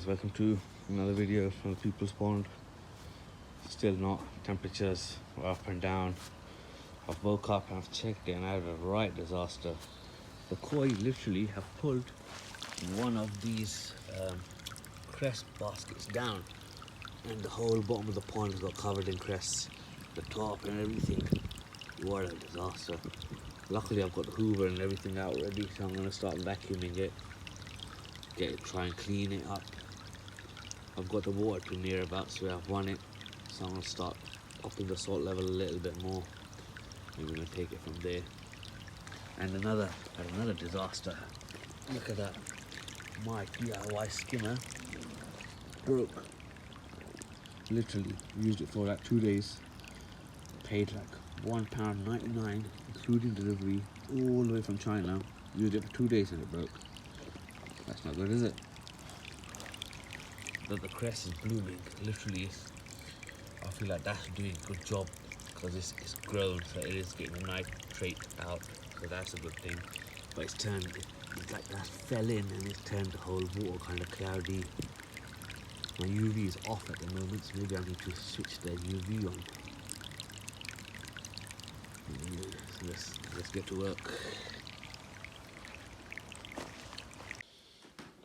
welcome to another video from the people's pond. Still not, temperatures are up and down. I've woke up and I've checked it and I had a right disaster. The koi literally have pulled one of these cress baskets down and the whole bottom of the pond has got covered in cress, the top and everything. What a disaster. Luckily I've got the hoover and everything out ready, so I'm going to start vacuuming it, try and clean it up. I've got the water to near about, so I've won it, so I'm going to start upping the salt level a little bit more. Maybe we're going to take it from there. And another disaster. Look at that. My DIY skimmer broke. Literally used it for like 2 days. Paid like £1.99 including delivery all the way from China. Used it for 2 days and it broke. That's not good, is it? But the cress is blooming. Literally, I feel like that's doing a good job because it's grown, so it is getting the nitrate out. So that's a good thing. But it's like that fell in and it's turned the whole water kind of cloudy. My UV is off at the moment, so maybe I need to switch the UV on. So let's get to work.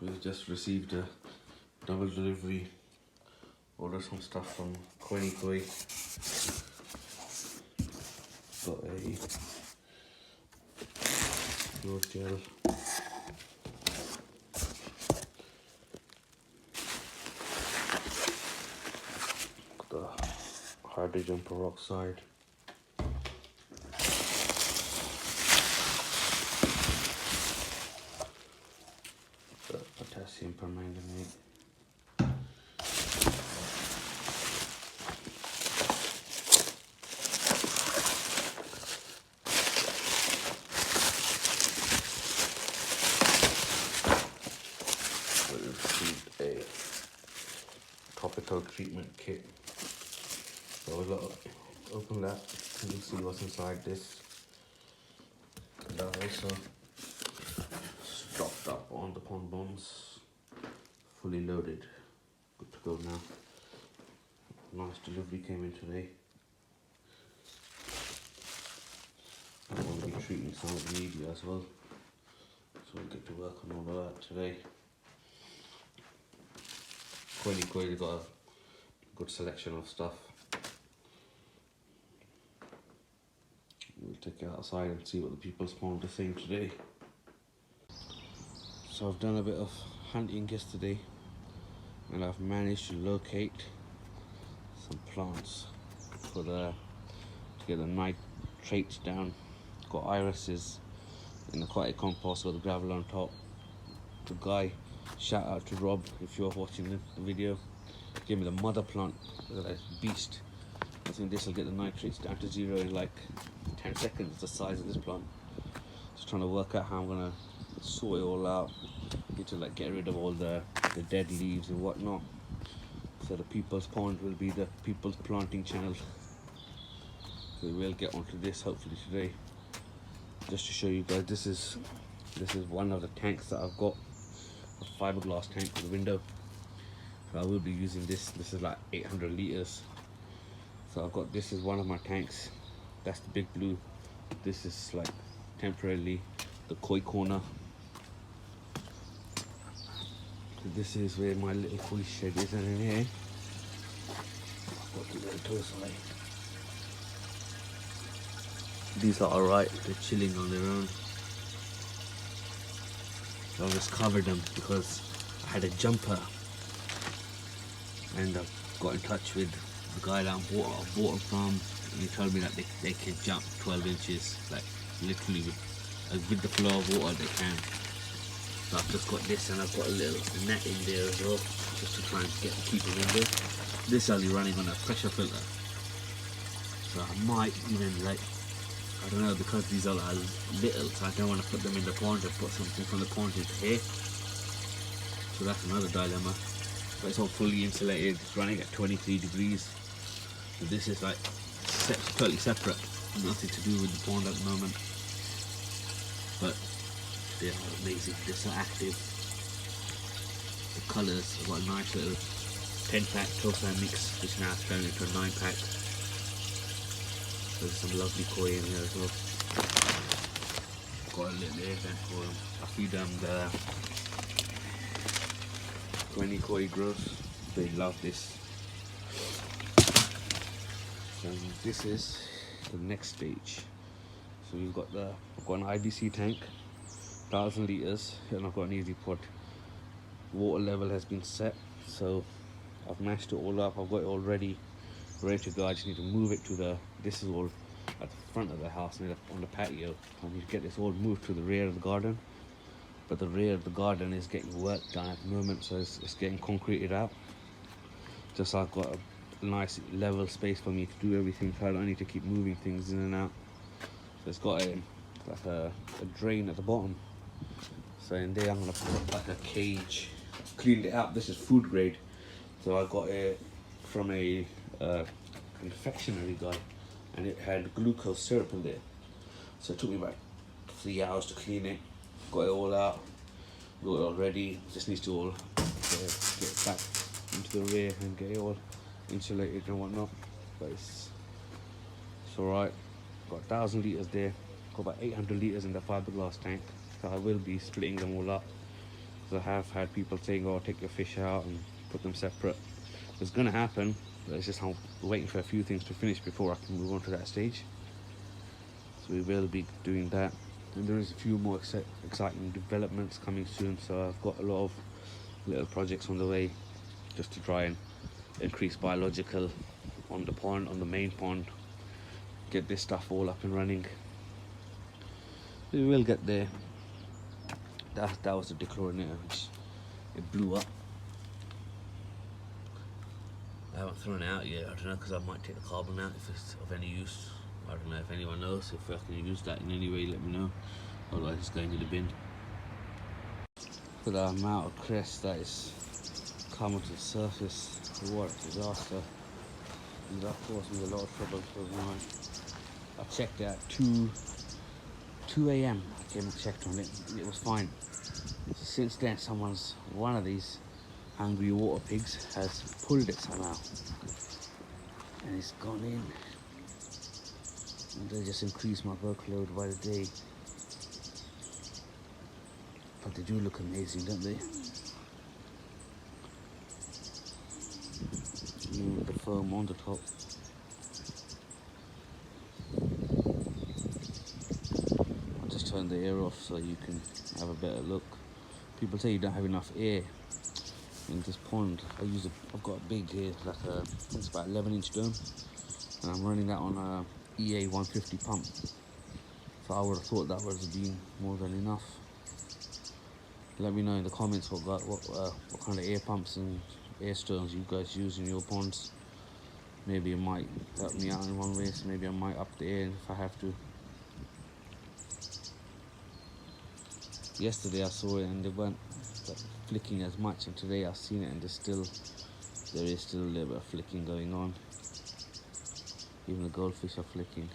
We've just received a double delivery. Ordered some stuff from Koi. Got a rose gel. Got the hydrogen peroxide. The potassium permanganate. A topical treatment kit. So we'll open that and you'll see what's inside this. And that also stocked up on the pond bombs, fully loaded, good to go now. Nice delivery came in today. I'm going to be treating some of the media as well, so we'll get to work on all of that today. Koi got a good selection of stuff. We'll take it outside and see what the people's pond are saying today. So I've done a bit of hunting yesterday and I've managed to locate some plants to get the nitrates down. Got irises in the aquatic compost with the gravel on top. The guy, shout out to Rob if you're watching the video, gave me the mother plant. Look at that beast. I think this will get the nitrates down to 0 in like 10 seconds, the size of this plant. Just trying to work out how I'm gonna sort it all out, get rid of all the dead leaves and whatnot. So the people's pond will be the people's planting channel. So we'll get onto this hopefully today. Just to show you guys, this is one of the tanks that I've got. A fiberglass tank with a window. So I will be using this. This is like 800 litres. So I've got, this is one of my tanks. That's the big blue. This is like temporarily the koi corner. So this is where my little koi shed is, and in here I've got the little toes away. These are alright, they're chilling on their own. So I just covered them because I had a jumper and I got in touch with the guy that I bought them from, and he told me that they can jump 12 inches, like literally with the flow of water they can. So I've just got this and I've got a little net in there as well, just to try and keep them in there. This is only running on a pressure filter. So I might even I don't know, because these are like little, so I don't want to put them in the pond and put something from the pond into here. So that's another dilemma. But it's all fully insulated, it's running at 23 degrees. So this is like totally separate, nothing to do with the pond at the moment. But they are amazing, they're so active. the colours. I've got a nice little 10-pack tofu mix, which now turned into a 9-pack. There's some lovely koi in here as well. Got a little air vent for them. I feed them the 20 koi gross. They love this. So this is the next stage. So we've got I've got an IBC tank, 1,000 litres, and I've got an easy pot. Water level has been set, so I've mashed it all up. I've got it all ready to go. I just need to move it to this is all at the front of the house on the patio. I need to get this all moved to the rear of the garden, but the rear of the garden is getting work done at the moment, so it's getting concreted out, just so I've got a nice level space for me to do everything, so I don't need to keep moving things in and out. So it's got a drain at the bottom, so in there I'm going to put like a cage. Cleaned it out. This is food grade, so I got it from a confectionery guy, and it had glucose syrup in there, so it took me about 3 hours to clean it. Got it all out, got it all ready. Just needs to all get it back into the rear and get it all insulated and whatnot, but it's alright. Got 1,000 litres there, got about 800 litres in the fiberglass tank, so I will be splitting them all up. So I have had people saying, oh, take your fish out and put them separate. It's going to happen, but it's just I'm waiting for a few things to finish before I can move on to that stage. So we will be doing that, and there is a few more exciting developments coming soon, so I've got a lot of little projects on the way just to try and increase biological on the pond, on the main pond, get this stuff all up and running. We will get there. That was the dechlorinator, which it blew up. I haven't thrown it out yet. I don't know, because I might take the carbon out if it's of any use. I don't know if anyone knows. If I can use that in any way, let me know. Otherwise it's going in the bin. For the amount of crest that is coming to the surface, what a disaster. And that caused me a lot of trouble overnight. I checked it at 2 a.m. I came and checked on it. It was fine. So since then, one of these hungry water pigs has pulled it somehow, and it's gone in. And they just increase my workload by the day. But they do look amazing, don't they? With the foam on the top. I'll just turn the air off so you can have a better look. People say you don't have enough air in this pond. I've got a big it's about 11-inch dome, and I'm running that on a EA 150 pump. So I would have thought that would have been more than enough. Let me know in the comments what kind of air pumps and air stones you guys use in your ponds. Maybe it might help me out in one way, so maybe I might up the air if I have to. Yesterday I saw it and they weren't flicking as much, and today I've seen it and there is still a little bit of flicking going on. Even the goldfish are flicking.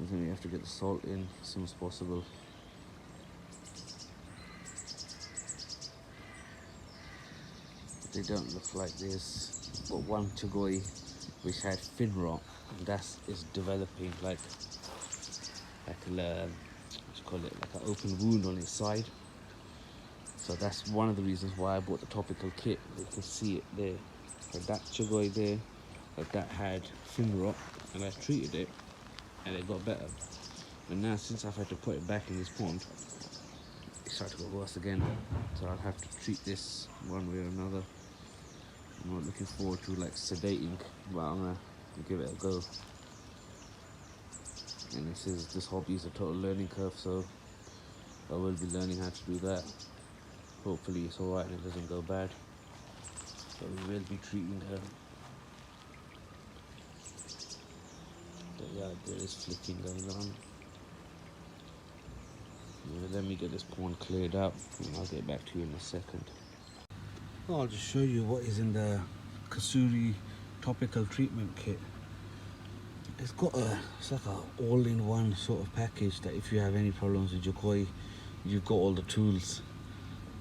I think we have to get the salt in as soon as possible. But they don't look like this. But one chagoi which had fin rot, and that is developing like an open wound on its side. So that's one of the reasons why I bought the topical kit. You can see it there. Like that chagoi there, like that had fin rot, and I treated it and it got better. And now since I've had to put it back in this pond, it started to go worse again. So I'll have to treat this one way or another. I'm not looking forward to like sedating, but I'm gonna give it a go. And this hobby is a total learning curve, so I will be learning how to do that. Hopefully it's alright and it doesn't go bad. But we will be treating her. But yeah, there is flicking going on. Yeah, let me get this pond cleared up and I'll get back to you in a second. I'll just show you what is in the Kasuri topical treatment kit. It's like a all-in-one sort of package that if you have any problems with your koi, you've got all the tools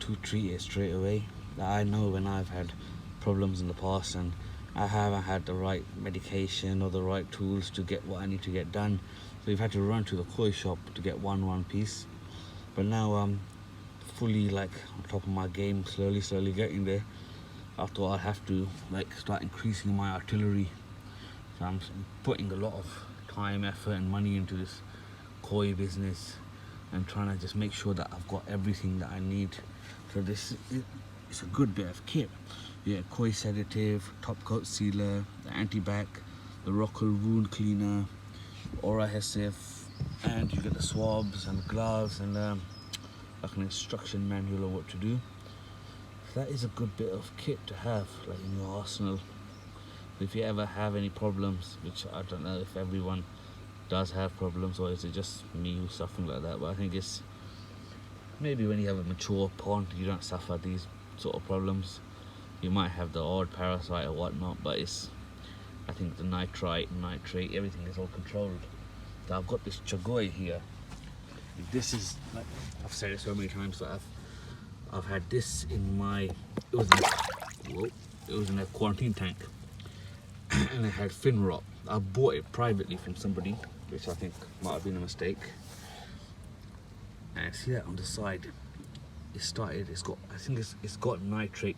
to treat it straight away. I know when I've had problems in the past and I haven't had the right medication or the right tools to get what I need to get done, so we've had to run to the koi shop to get one piece. But now I'm fully like on top of my game, slowly getting there. I thought I'd have to like start increasing my artillery, so I'm putting a lot of time, effort and money into this koi business and trying to just make sure that I've got everything that I need. So this is a good bit of kit. Yeah, koi sedative, top coat sealer, the anti-bac, the Rockall wound cleaner, aura adhesive, and you get the swabs and gloves and like an instruction manual of what to do. So that is a good bit of kit to have like in your arsenal. If you ever have any problems, which I don't know if everyone does have problems or is it just me who's suffering like that, but I think it's maybe when you have a mature pond you don't suffer these sort of problems. You might have the odd parasite or whatnot, but it's, I think the nitrite, nitrate, everything is all controlled. So I've got this chagoi here. This is like, I've said it so many times that I've had this in my, it was in a quarantine tank and it had fin rot. I bought it privately from somebody, which I think might have been a mistake. And see that on the side, it's got, I think it's got nitrite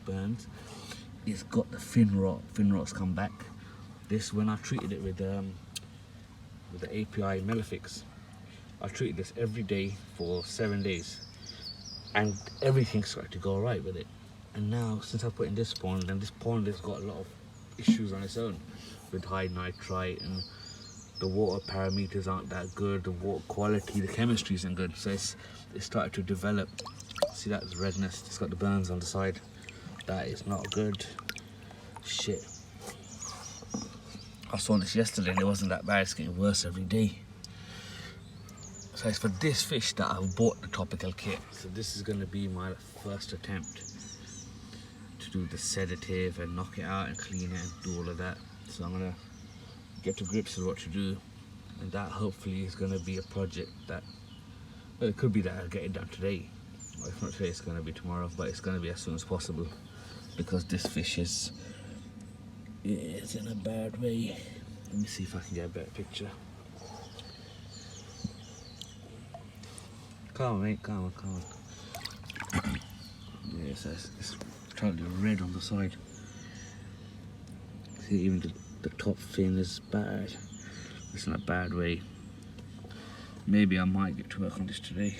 burns. It's got the fin rot's come back. This, when I treated it with the API Melifix, I treated this every day for 7 days and everything started to go alright with it. And now since I put in this pond, and this pond has got a lot of issues on its own with high nitrite, and the water parameters aren't that good, the water quality, the chemistry isn't good, so it started to develop. See that redness, it's got the burns on the side. That is not good. Shit. I saw this yesterday and it wasn't that bad, it's getting worse every day. So it's for this fish that I've bought the topical kit. So this is going to be my first attempt to do the sedative and knock it out and clean it and do all of that. So I'm going to get to grips with what to do, and that hopefully is going to be a project that, well, it could be that I'll get it done today, or if not today it's going to be tomorrow, but it's going to be as soon as possible because this fish is in a bad way. Let me see if I can get a better picture. Come on mate, come on. Yes, it's totally red on the side. See, even the top fin is bad. It's in a bad way. Maybe I might get to work on this today.